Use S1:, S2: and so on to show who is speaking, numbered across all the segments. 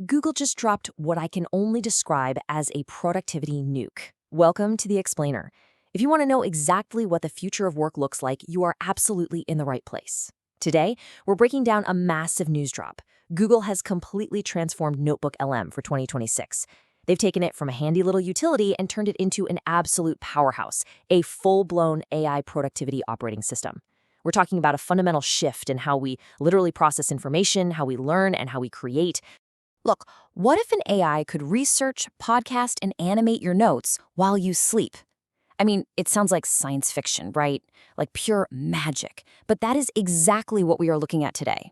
S1: Google just dropped what I can only describe as a productivity nuke. Welcome to the Explainer. If you want to know exactly what the future of work looks like, you are absolutely in the right place. Today, we're breaking down a massive news drop. Google has completely transformed NotebookLM for 2026. They've taken it from a handy little utility and turned it into an absolute powerhouse, a full-blown AI productivity operating system. We're talking about a fundamental shift in how we literally process information, how we learn, and how we create. Look, what if an AI could research, podcast, and animate your notes while you sleep? I mean, it sounds like science fiction, right? Like pure magic. But that is exactly what we are looking at today.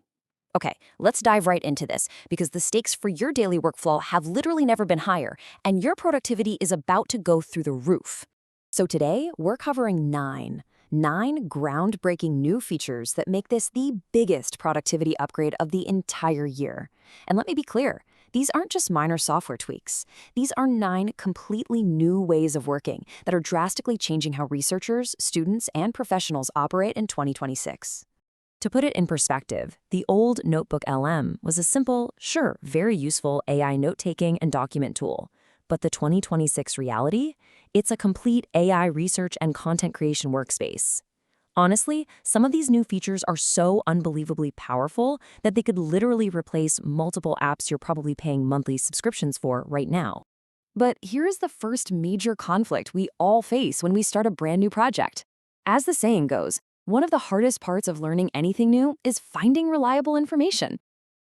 S1: Okay, let's dive right into this, because the stakes for your daily workflow have literally never been higher, and your productivity is about to go through the roof. So today, we're covering nine groundbreaking new features that make this the biggest productivity upgrade of the entire year. And let me be clear, these aren't just minor software tweaks. These are 9 completely new ways of working that are drastically changing how researchers, students, and professionals operate in 2026. To put it in perspective, the old NotebookLM was a simple, sure, very useful AI note-taking and document tool. But the 2026 reality? It's a complete AI research and content creation workspace. Honestly, some of these new features are so unbelievably powerful that they could literally replace multiple apps you're probably paying monthly subscriptions for right now. But here is the first major conflict we all face when we start a brand new project. As the saying goes, one of the hardest parts of learning anything new is finding reliable information.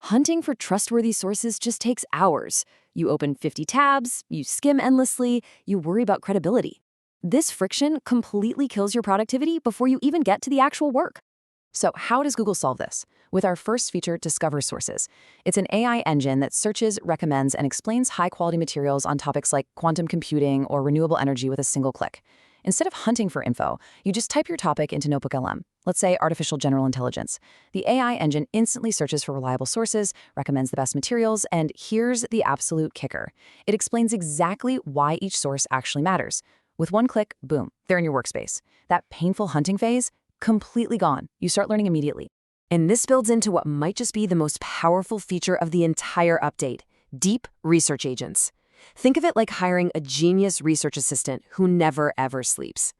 S1: Hunting for trustworthy sources just takes hours. You open 50 tabs, you skim endlessly, you worry about credibility. This friction completely kills your productivity before you even get to the actual work. So how does Google solve this? With our first feature, Discover Sources. It's an AI engine that searches, recommends, and explains high-quality materials on topics like quantum computing or renewable energy with a single click. Instead of hunting for info, you just type your topic into NotebookLM. Let's say artificial general intelligence. The AI engine instantly searches for reliable sources, recommends the best materials, and here's the absolute kicker. It explains exactly why each source actually matters. With one click, boom, they're in your workspace. That painful hunting phase, completely gone. You start learning immediately. And this builds into what might just be the most powerful feature of the entire update: deep research agents. Think of it like hiring a genius research assistant who never ever sleeps.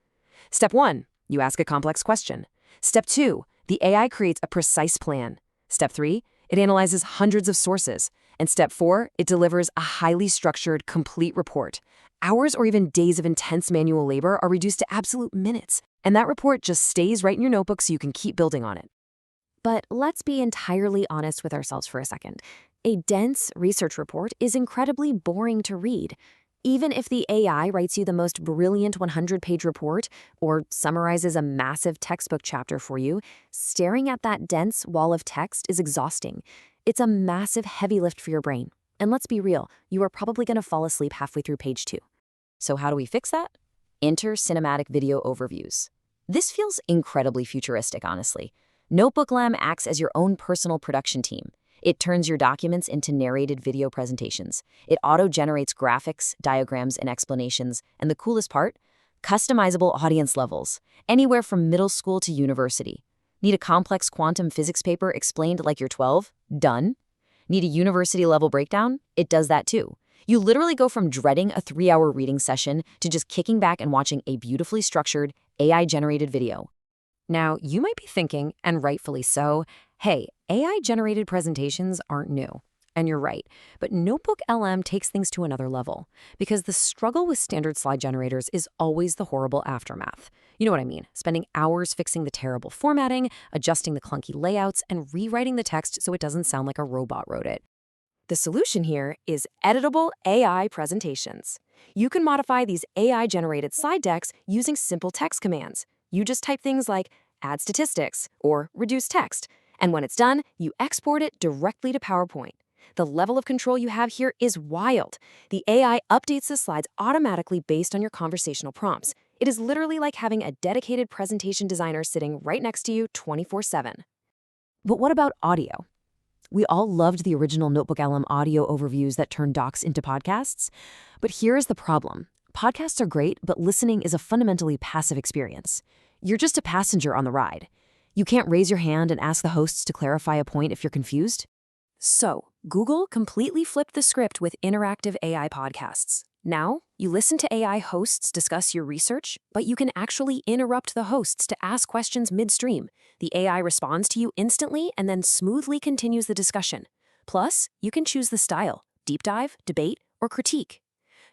S1: Step 1, you ask a complex question. Step 2, the AI creates a precise plan. Step 3, it analyzes hundreds of sources. And Step 4, it delivers a highly structured, complete report. Hours or even days of intense manual labor are reduced to absolute minutes, and that report just stays right in your notebook so you can keep building on it. But let's be entirely honest with ourselves for a second. A dense research report is incredibly boring to read. Even if the AI writes you the most brilliant 100-page report or summarizes a massive textbook chapter for you, staring at that dense wall of text is exhausting. It's a massive heavy lift for your brain. And let's be real, you are probably going to fall asleep halfway through page 2. So how do we fix that? Enter cinematic video overviews. This feels incredibly futuristic, honestly. NotebookLM acts as your own personal production team. It turns your documents into narrated video presentations. It auto-generates graphics, diagrams, and explanations. And the coolest part? Customizable audience levels, anywhere from middle school to university. Need a complex quantum physics paper explained like you're 12? Done. Need a university-level breakdown? It does that too. You literally go from dreading a 3-hour reading session to just kicking back and watching a beautifully structured, AI-generated video. Now, you might be thinking, and rightfully so, hey, AI-generated presentations aren't new. And you're right, but NotebookLM takes things to another level, because the struggle with standard slide generators is always the horrible aftermath. You know what I mean, spending hours fixing the terrible formatting, adjusting the clunky layouts, and rewriting the text so it doesn't sound like a robot wrote it. The solution here is Editable AI presentations. You can modify these AI-generated slide decks using simple text commands. You just type things like add statistics or reduce text, and when it's done, you export it directly to PowerPoint. The level of control you have here is wild. The AI updates the slides automatically based on your conversational prompts. It is literally like having a dedicated presentation designer sitting right next to you 24/7. But what about audio? We all loved the original NotebookLM audio overviews that turned docs into podcasts. But here is the problem. Podcasts are great, but listening is a fundamentally passive experience. You're just a passenger on the ride. You can't raise your hand and ask the hosts to clarify a point if you're confused. So, Google completely flipped the script with interactive AI podcasts. Now, you listen to AI hosts discuss your research, but you can actually interrupt the hosts to ask questions midstream. The AI responds to you instantly and then smoothly continues the discussion. Plus, you can choose the style: deep dive, debate, or critique.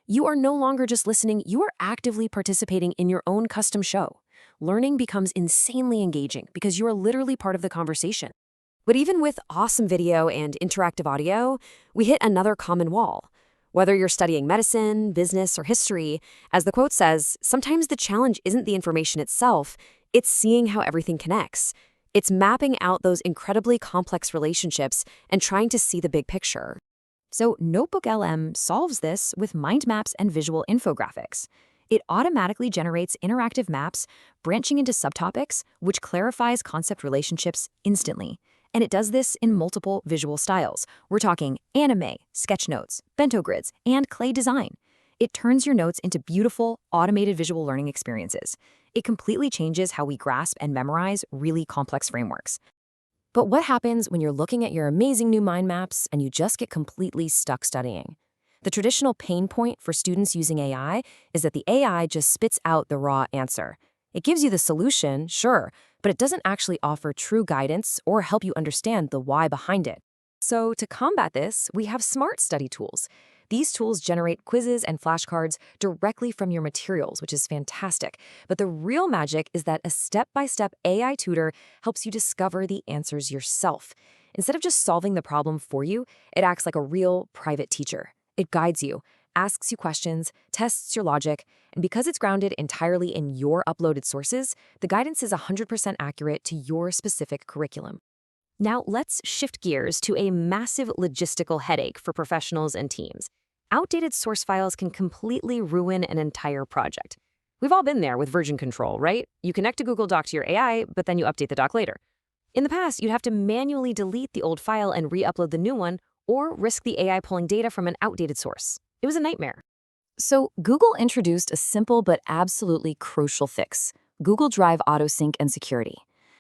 S1: You are no longer just listening, you are actively participating in your own custom show. Learning becomes insanely engaging because you are literally part of the conversation. But even with awesome video and interactive audio, we hit another common wall. Whether you're studying medicine, business, or history, as the quote says, sometimes the challenge isn't the information itself, it's seeing how everything connects. It's mapping out those incredibly complex relationships and trying to see the big picture. So NotebookLM solves this with mind maps and visual infographics. It automatically generates interactive maps, branching into subtopics, which clarifies concept relationships instantly. And it does this in multiple visual styles. We're talking anime, sketch notes, bento grids, and clay design. It turns your notes into beautiful, automated visual learning experiences. It completely changes how we grasp and memorize really complex frameworks. But what happens when you're looking at your amazing new mind maps and you just get completely stuck studying? The traditional pain point for students using AI is that the AI just spits out the raw answer. It gives you the solution, sure, but it doesn't actually offer true guidance or help you understand the why behind it. So to combat this, we have smart study tools. These tools generate quizzes and flashcards directly from your materials, which is fantastic. But the real magic is that a step-by-step AI tutor helps you discover the answers yourself. Instead of just solving the problem for you, it acts like a real private teacher. It guides you, asks you questions, tests your logic, and because it's grounded entirely in your uploaded sources, the guidance is 100% accurate to your specific curriculum. Now let's shift gears to a massive logistical headache for professionals and teams. Outdated source files can completely ruin an entire project. We've all been there with version control, right? You connect a Google Doc to your AI, but then you update the doc later. In the past, you'd have to manually delete the old file and re-upload the new one, or risk the AI pulling data from an outdated source. It was a nightmare. So Google introduced a simple but absolutely crucial fix: Google Drive AutoSync and security.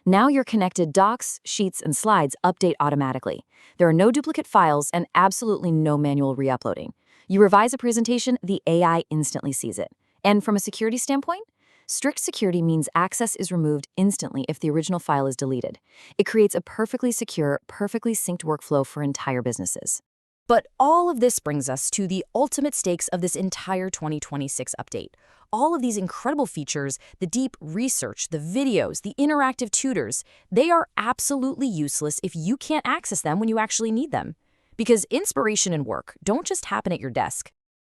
S1: Now your connected docs, sheets, and slides update automatically. There are no duplicate files and absolutely no manual re-uploading. You revise a presentation, the AI instantly sees it. And from a security standpoint, strict security means access is removed instantly if the original file is deleted. It creates a perfectly secure, perfectly synced workflow for entire businesses. But all of this brings us to the ultimate stakes of this entire 2026 update. All of these incredible features, the deep research, the videos, the interactive tutors, they are absolutely useless if you can't access them when you actually need them. Because inspiration and work don't just happen at your desk.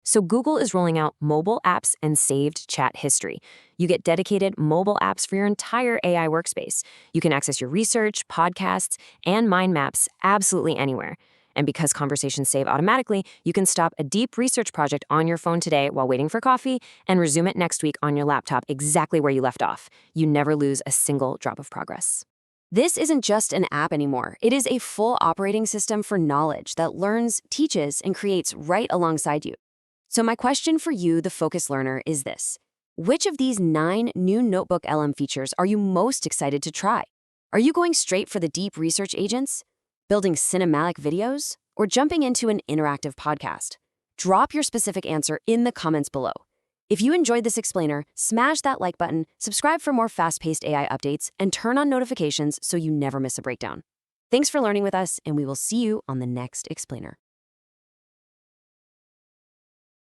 S1: So Google is rolling out mobile apps and saved chat history. You get dedicated mobile apps for your entire AI workspace. You can access your research, podcasts, and mind maps absolutely anywhere. And because conversations save automatically, you can stop a deep research project on your phone today while waiting for coffee and resume it next week on your laptop exactly where you left off. You never lose a single drop of progress. This isn't just an app anymore. It is a full operating system for knowledge that learns, teaches, and creates right alongside you. So my question for you, the focused learner, is this: which of these 9 new NotebookLM features are you most excited to try? Are you going straight for the deep research agents, building cinematic videos, or jumping into an interactive podcast? Drop your specific answer in the comments below. If you enjoyed this explainer, smash that like button, subscribe for more fast-paced AI updates, and turn on notifications so you never miss a breakdown. Thanks for learning with us, and we will see you on the next explainer.